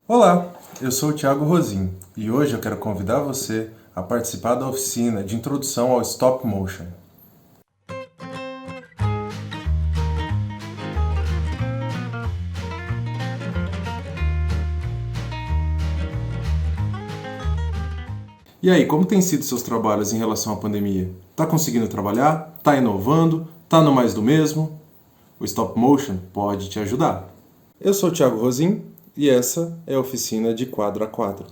Olá, eu sou o Thiago Rosim e hoje eu quero convidar você a participar da oficina de introdução ao Stop Motion. E aí, como tem sido seus trabalhos em relação à pandemia? Tá conseguindo trabalhar? Tá inovando? Tá no mais do mesmo? O Stop Motion pode te ajudar. Eu sou o Thiago Rosim e essa é a oficina de quadro a quadro.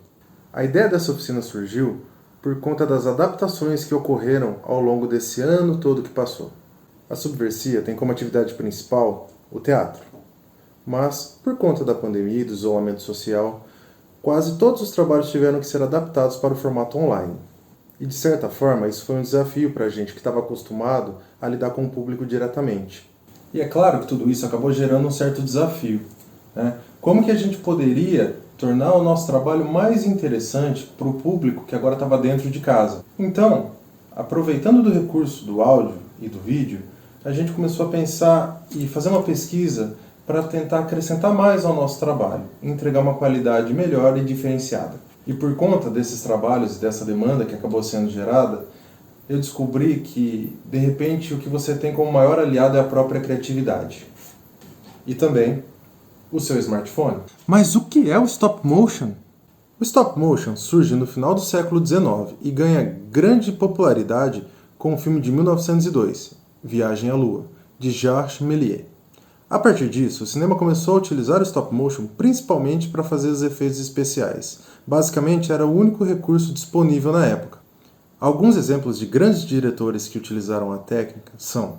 A ideia dessa oficina surgiu por conta das adaptações que ocorreram ao longo desse ano todo que passou. A Subversia tem como atividade principal o teatro, mas por conta da pandemia e do isolamento social, quase todos os trabalhos tiveram que ser adaptados para o formato online. E de certa forma, isso foi um desafio para a gente que estava acostumado a lidar com o público diretamente. E é claro que tudo isso acabou gerando um certo desafio, né? Como que a gente poderia tornar o nosso trabalho mais interessante para o público que agora estava dentro de casa? Então, aproveitando do recurso do áudio e do vídeo, a gente começou a pensar e fazer uma pesquisa para tentar acrescentar mais ao nosso trabalho, entregar uma qualidade melhor e diferenciada. E por conta desses trabalhos e dessa demanda que acabou sendo gerada, eu descobri que, de repente, o que você tem como maior aliado é a própria criatividade. E também o seu smartphone. Mas o que é o stop motion? O stop motion surge no final do século XIX e ganha grande popularidade com o filme de 1902, Viagem à Lua, de Georges Méliès. A partir disso, o cinema começou a utilizar o stop motion principalmente para fazer os efeitos especiais. Basicamente, era o único recurso disponível na época. Alguns exemplos de grandes diretores que utilizaram a técnica são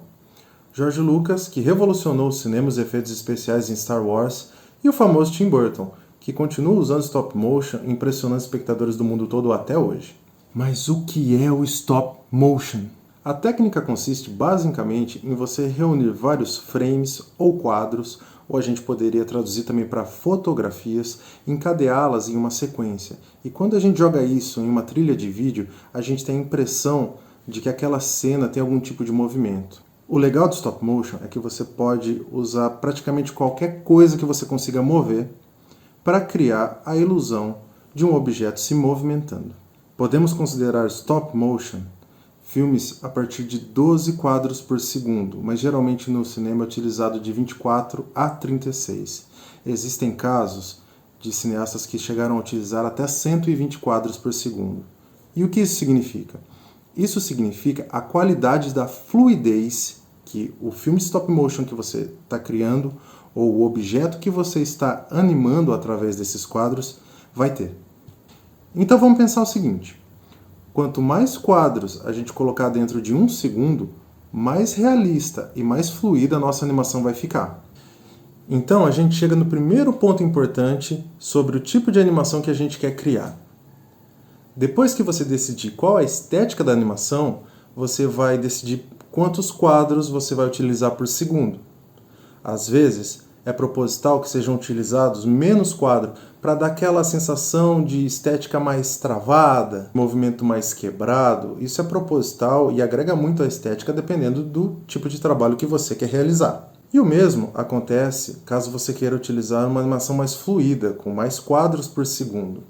George Lucas, que revolucionou o cinema e os efeitos especiais em Star Wars, e o famoso Tim Burton, que continua usando stop motion impressionando espectadores do mundo todo até hoje. Mas o que é o stop motion? A técnica consiste basicamente em você reunir vários frames ou quadros, ou a gente poderia traduzir também para fotografias, encadeá-las em uma sequência. E quando a gente joga isso em uma trilha de vídeo, a gente tem a impressão de que aquela cena tem algum tipo de movimento. O legal do stop motion é que você pode usar praticamente qualquer coisa que você consiga mover para criar a ilusão de um objeto se movimentando. Podemos considerar stop motion filmes a partir de 12 quadros por segundo, mas geralmente no cinema é utilizado de 24 a 36. Existem casos de cineastas que chegaram a utilizar até 120 quadros por segundo. E o que isso significa? Isso significa a qualidade da fluidez que o filme stop motion que você está criando ou o objeto que você está animando através desses quadros vai ter. Então vamos pensar o seguinte: quanto mais quadros a gente colocar dentro de 1 segundo, mais realista e mais fluida a nossa animação vai ficar. Então a gente chega no primeiro ponto importante sobre o tipo de animação que a gente quer criar. Depois que você decidir qual é a estética da animação, você vai decidir quantos quadros você vai utilizar por segundo. Às vezes, é proposital que sejam utilizados menos quadros para dar aquela sensação de estética mais travada, movimento mais quebrado. Isso é proposital e agrega muito à estética dependendo do tipo de trabalho que você quer realizar. E o mesmo acontece caso você queira utilizar uma animação mais fluida, com mais quadros por segundo.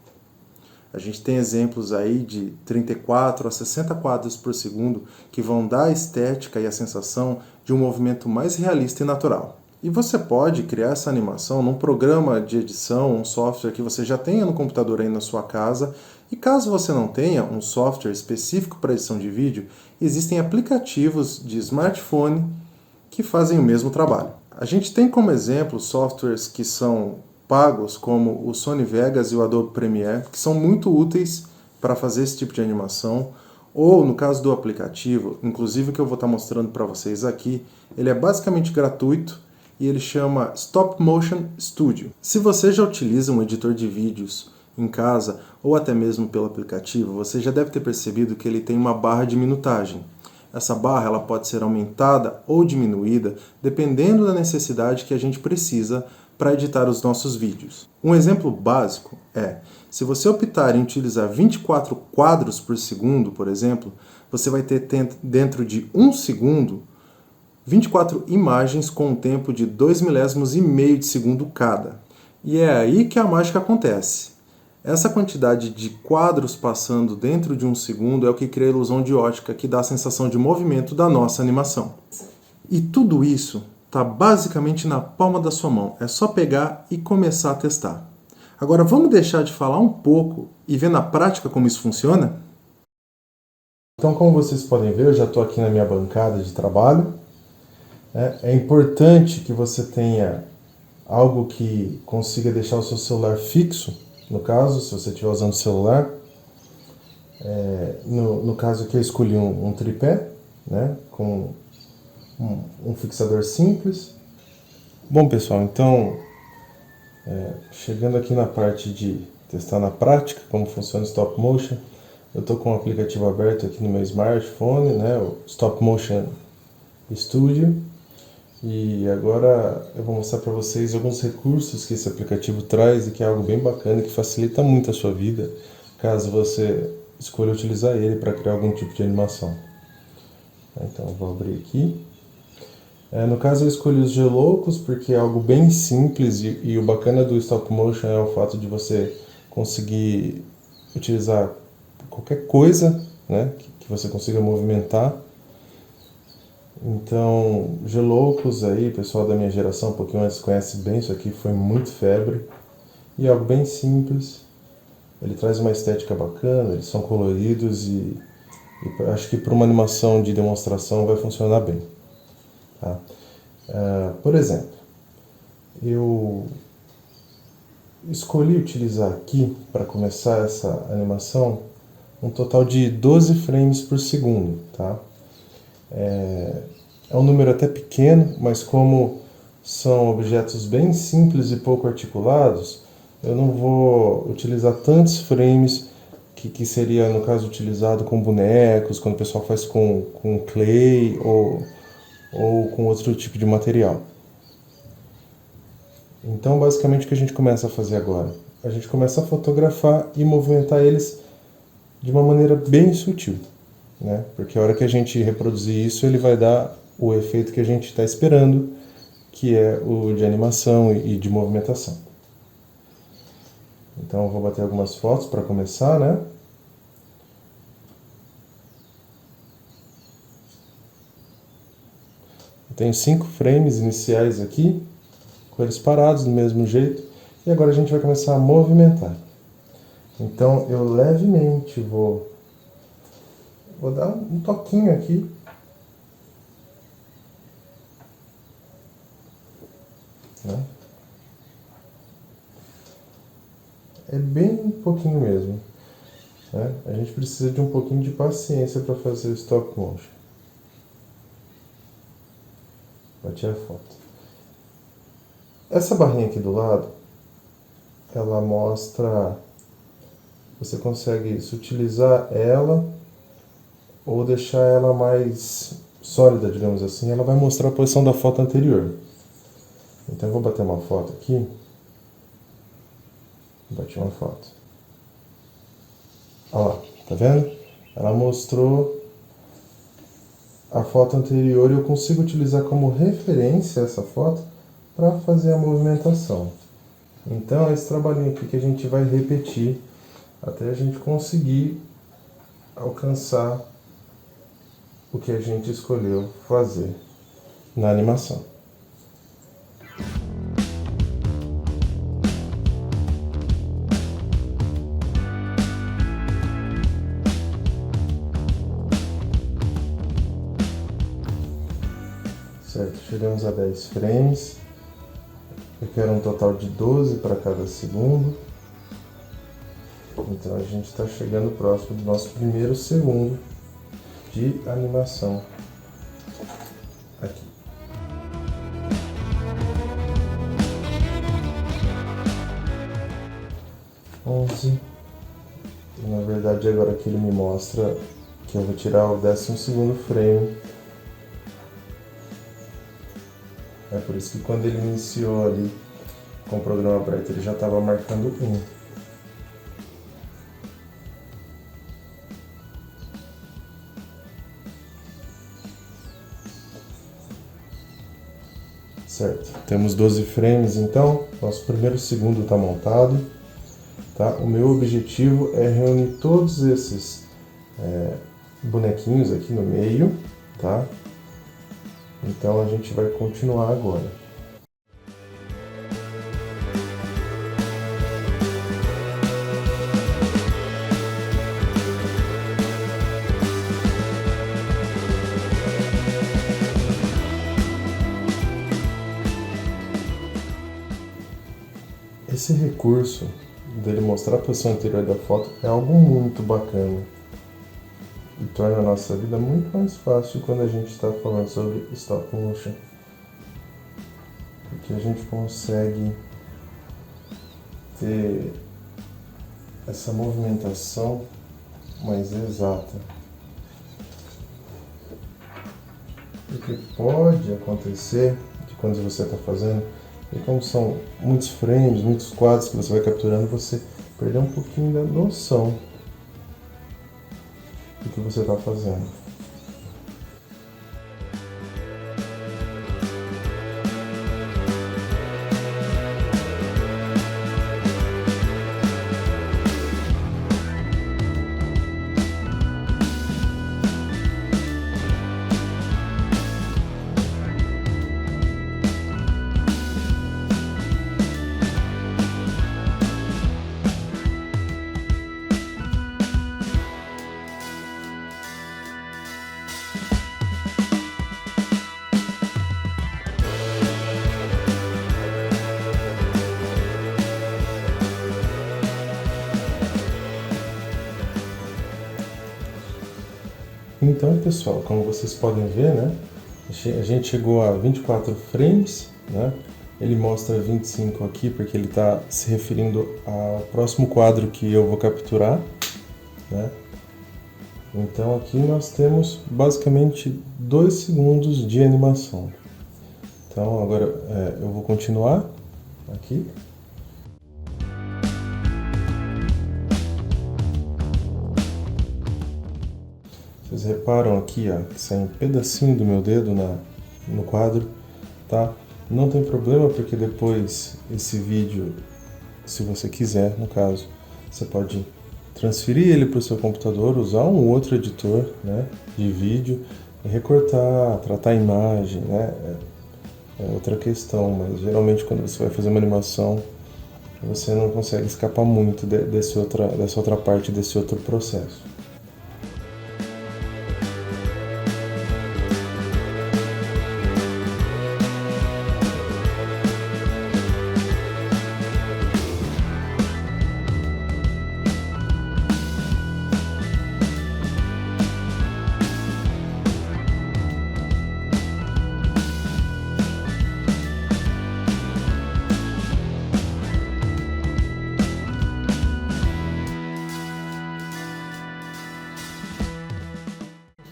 A gente tem exemplos aí de 34 a 60 quadros por segundo que vão dar a estética e a sensação de um movimento mais realista e natural. E você pode criar essa animação num programa de edição, um software que você já tenha no computador aí na sua casa. E caso você não tenha um software específico para edição de vídeo, existem aplicativos de smartphone que fazem o mesmo trabalho. A gente tem como exemplo softwares que são pagos, como o Sony Vegas e o Adobe Premiere, que são muito úteis para fazer esse tipo de animação. Ou, no caso do aplicativo, inclusive o que eu vou estar mostrando para vocês aqui, ele é basicamente gratuito e ele chama Stop Motion Studio. Se você já utiliza um editor de vídeos em casa, ou até mesmo pelo aplicativo, você já deve ter percebido que ele tem uma barra de minutagem. Essa barra ela pode ser aumentada ou diminuída, dependendo da necessidade que a gente precisa para editar os nossos vídeos. Um exemplo básico é, se você optar em utilizar 24 quadros por segundo, por exemplo, você vai ter dentro de 1 segundo 24 imagens com um tempo de 2 milésimos e meio de segundo cada. E é aí que a mágica acontece. Essa quantidade de quadros passando dentro de um segundo é o que cria a ilusão de ótica, que dá a sensação de movimento da nossa animação. E tudo isso está basicamente na palma da sua mão. É só pegar e começar a testar. Agora vamos deixar de falar um pouco e ver na prática como isso funciona? Então, como vocês podem ver, eu já estou aqui na minha bancada de trabalho. É importante que você tenha algo que consiga deixar o seu celular fixo, no caso, se você estiver usando o celular. No caso aqui eu escolhi um tripé, né, com um fixador simples. Bom, pessoal, então, chegando aqui na parte de testar na prática como funciona o Stop Motion, eu estou com o aplicativo aberto aqui no meu smartphone, né, o Stop Motion Studio. E agora eu vou mostrar para vocês alguns recursos que esse aplicativo traz e que é algo bem bacana e que facilita muito a sua vida, caso você escolha utilizar ele para criar algum tipo de animação. Então eu vou abrir aqui. No caso eu escolhi os Geloucos porque é algo bem simples e o bacana do Stop Motion é o fato de você conseguir utilizar qualquer coisa, né, que você consiga movimentar. Então, Geloucos aí, pessoal da minha geração, um pouquinho antes conhece bem, isso aqui foi muito febre. E é algo bem simples, ele traz uma estética bacana, eles são coloridos e acho que para uma animação de demonstração vai funcionar bem. Tá? Por exemplo, eu escolhi utilizar aqui, para começar essa animação, um total de 12 frames por segundo. Tá? É um número até pequeno, mas como são objetos bem simples e pouco articulados, eu não vou utilizar tantos frames que seria, no caso, utilizado com bonecos, quando o pessoal faz com clay ou com outro tipo de material. Então, basicamente, o que a gente começa a fazer agora? A gente começa a fotografar e movimentar eles de uma maneira bem sutil, né? Porque a hora que a gente reproduzir isso, ele vai dar o efeito que a gente está esperando, que é o de animação e de movimentação. Então eu vou bater algumas fotos para começar, né? Eu tenho 5 frames iniciais aqui, com eles parados do mesmo jeito, e agora a gente vai começar a movimentar. Então eu levemente vou dar um toquinho aqui. Né? É bem pouquinho mesmo. Né? A gente precisa de um pouquinho de paciência para fazer o stop motion. Bati a foto. Essa barrinha aqui do lado, ela mostra, você consegue sutilizar ela ou deixar ela mais sólida, digamos assim. Ela vai mostrar a posição da foto anterior. Então eu vou bater uma foto aqui. Bati uma foto. Olha lá, tá vendo? Ela mostrou a foto anterior e eu consigo utilizar como referência essa foto para fazer a movimentação. Então é esse trabalhinho aqui que a gente vai repetir até a gente conseguir alcançar o que a gente escolheu fazer na animação. Certo, chegamos a 10 frames. Eu quero um total de 12 para cada segundo. Então a gente está chegando próximo do nosso primeiro segundo de animação aqui. E na verdade agora aqui ele me mostra que eu vou tirar o 12º frame. É por isso que quando ele iniciou ali com o programa aberto, ele já estava marcando 1. Certo, temos 12 frames então, nosso primeiro segundo está montado. Tá? O meu objetivo é reunir todos esses bonequinhos aqui no meio, tá? Então a gente vai continuar agora. Esse recurso dele mostrar a posição anterior da foto é algo muito bacana e torna a nossa vida muito mais fácil quando a gente está falando sobre stop motion, porque a gente consegue ter essa movimentação mais exata. O que pode acontecer de quando você está fazendo, e como são muitos frames, muitos quadros que você vai capturando, você perder um pouquinho da noção do que você está fazendo. Então, pessoal, como vocês podem ver, né, a gente chegou a 24 frames, né? Ele mostra 25 aqui porque ele está se referindo ao próximo quadro que eu vou capturar, né? Então aqui nós temos basicamente 2 segundos de animação. Então agora eu vou continuar aqui. Vocês reparam aqui, ó, que sai um pedacinho do meu dedo no quadro, tá? Não tem problema, porque depois esse vídeo, se você quiser, no caso, você pode transferir ele para o seu computador, usar um outro editor, né, de vídeo, e recortar, tratar a imagem, né? É outra questão, mas geralmente quando você vai fazer uma animação, você não consegue escapar muito dessa outra parte, desse outro processo.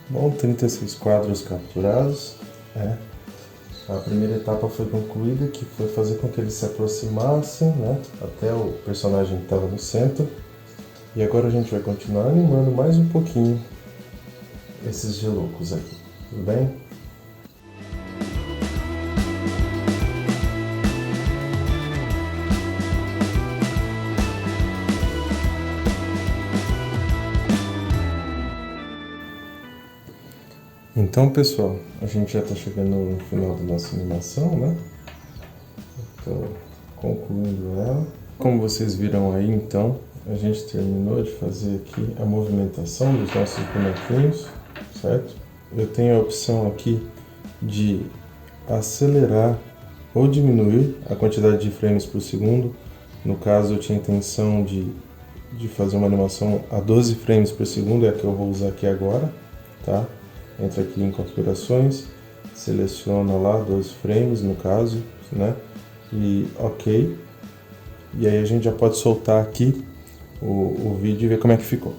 Bom, 36 quadros capturados, né? A primeira etapa foi concluída, que foi fazer com que eles se aproximassem, né, até o personagem que estava no centro. E agora a gente vai continuar animando mais um pouquinho esses geloucos aqui, tudo bem? Então, pessoal, a gente já está chegando no final da nossa animação, né? Estou concluindo ela. Como vocês viram aí, então, a gente terminou de fazer aqui a movimentação dos nossos bonequinhos, certo? Eu tenho a opção aqui de acelerar ou diminuir a quantidade de frames por segundo. No caso, eu tinha a intenção de fazer uma animação a 12 frames por segundo, é a que eu vou usar aqui agora, tá? Entra aqui em configurações, seleciona lá 12 frames no caso, né? E ok. E aí a gente já pode soltar aqui o vídeo e ver como é que ficou.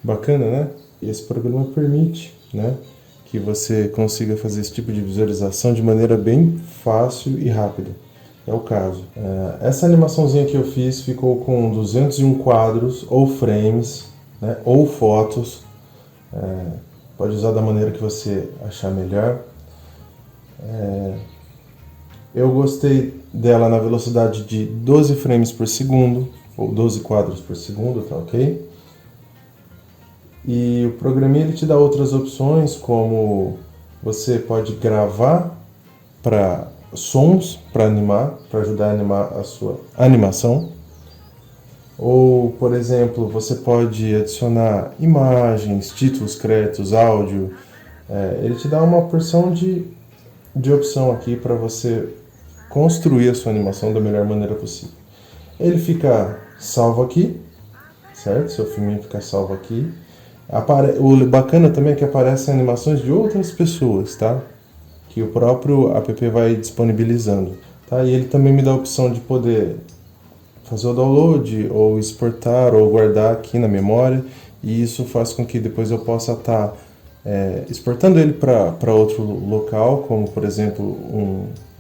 Bacana, né? Esse programa permite, né, que você consiga fazer esse tipo de visualização de maneira bem fácil e rápida. É o caso. Essa animaçãozinha que eu fiz ficou com 201 quadros ou frames, né, ou fotos. Pode usar da maneira que você achar melhor. Eu gostei dela na velocidade de 12 frames por segundo, ou 12 quadros por segundo, tá ok? E o programinha ele te dá outras opções, como você pode gravar para sons para animar, para ajudar a animar a sua animação. Ou, por exemplo, você pode adicionar imagens, títulos, créditos, áudio. Ele te dá uma porção de opção aqui para você construir a sua animação da melhor maneira possível. Ele fica salvo aqui, certo? Seu filminho fica salvo aqui. O bacana também é que aparecem animações de outras pessoas, tá? Que o próprio app vai disponibilizando, tá? E ele também me dá a opção de poder fazer o download, ou exportar, ou guardar aqui na memória, e isso faz com que depois eu possa estar exportando ele para outro local, como por exemplo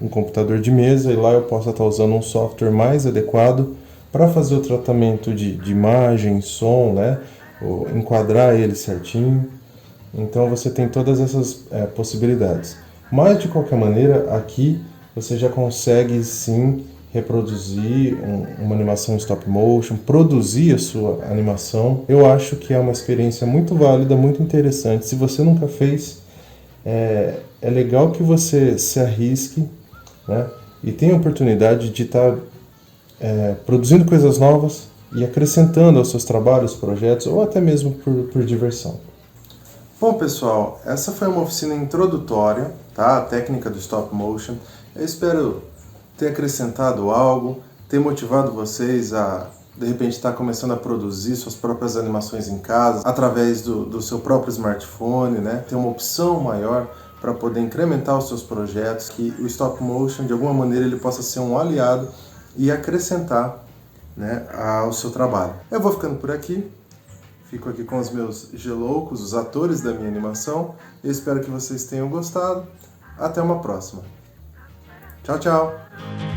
um computador de mesa, e lá eu possa estar usando um software mais adequado para fazer o tratamento de imagem, som, né? Ou enquadrar ele certinho. Então você tem todas essas possibilidades. Mas de qualquer maneira, aqui você já consegue sim reproduzir uma animação stop motion, produzir a sua animação. Eu acho que é uma experiência muito válida, muito interessante. Se você nunca fez, é legal que você se arrisque, né? E tenha a oportunidade de estar produzindo coisas novas e acrescentando aos seus trabalhos, projetos, ou até mesmo por diversão. Bom, pessoal, essa foi uma oficina introdutória, tá? A técnica do stop motion. Eu espero ter acrescentado algo, ter motivado vocês a, de repente, estar começando a produzir suas próprias animações em casa, através do seu próprio smartphone, né? Ter uma opção maior para poder incrementar os seus projetos, que o stop motion, de alguma maneira, ele possa ser um aliado e acrescentar, né, ao seu trabalho. Eu vou ficando por aqui. Fico aqui com os meus geloucos, os atores da minha animação. Eu espero que vocês tenham gostado. Até uma próxima. Tchau, tchau!